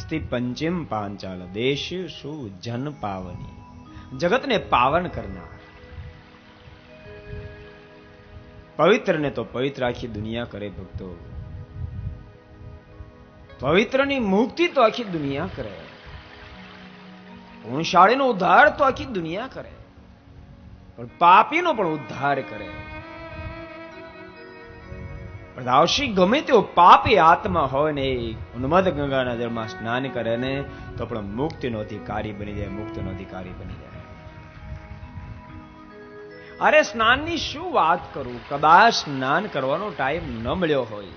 અસ્તિ પંચમ પાંચાલ દેશ શું જન પાવની, જગતને પાવન કરનાર. પવિત્ર ને તો પવિત્ર આખી દુનિયા કરે ભક્તો, પવિત્રની મુક્તિ તો આખી દુનિયા કરે, પુણ્યશાળીનો ઉદ્ધાર તો આખી દુનિયા કરે, પણ પાપીનો પણ ઉદ્ધાર કરે. પ્રદાવશી ગમે તેવો પાપી આત્મા હોય ને ઉન્મદ ગંગાના જળમાં સ્નાન કરે ને તો પણ મુક્તિનો અધિકારી બની જાય, મુક્તિનો અધિકારી બની જાય. અરે સ્નાનની શું વાત કરું, કદાચ સ્નાન કરવાનો ટાઈમ ન મળ્યો હોય,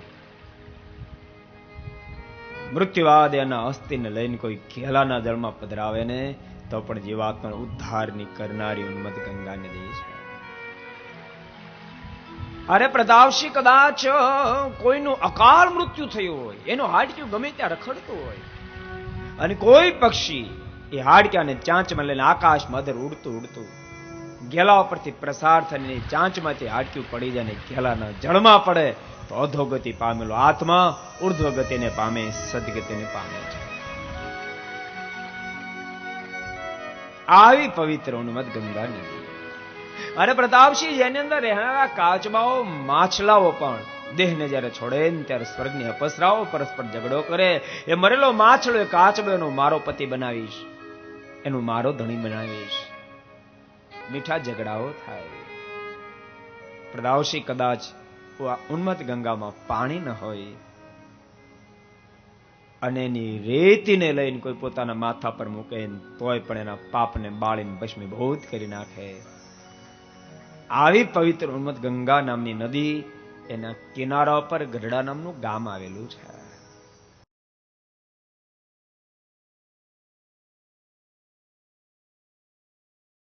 મૃત્યુવાદ એના અસ્થિને લઈને કોઈ ઘેલાના જળમાં પધરાવે ને તો પણ જીવાત્મા ઉદ્ધારની કરનારી ઉન્મત્ત ગંગાને દે છે. અરે પ્રતાપસિંહ કદાચ કોઈનું અકાળ મૃત્યુ થયું હોય, એનો હાડક્યું ગમે ત્યાં રખડતું હોય અને કોઈ પક્ષી એ હાડક્યાને ચાંચમાં લઈને આકાશમાં અધર ઉડતું ઉડતું ઘેલા પરથી પ્રસાર થઈને ચાંચમાંથી હાડક્યું પડી જાય ને ઘેલાના જળમાં પડે તો અધોગતિ પામેલો આત્મા ઉર્ધ્વગતિને પામે, સદગતિને પામે છે. આવી પવિત્ર ઉન્મત્ત ગંગા નદી. અરે પ્રતાપસિંહ, જેની અંદર રહેનારા કાચબાઓ માછલાઓ પણ દેહને જયારે છોડે ને ત્યારે સ્વર્ગની અપસરાઓ પરસ્પર ઝઘડો કરે. એ મરેલો માછલો એ કાચબો એનો મારો પતિ બનાવીશ, એનું મારો ધણી બનાવીશ, મીઠા ઝઘડાઓ થાય. પ્રતાપસિંહ કદાચ ઉન્મત્ત ગંગામાં પાણી ન હોય અને એની રેતીને લઈને કોઈ પોતાના માથા પર મૂકે તોય પણ એના પાપને બાળીને ભસ્મીભૂત કરી નાખે. આવી પવિત્ર ઉન્મત્ત ગંગા નામની નદી, એના કિનારા પર ગઢડા નામનું ગામ આવેલું છે.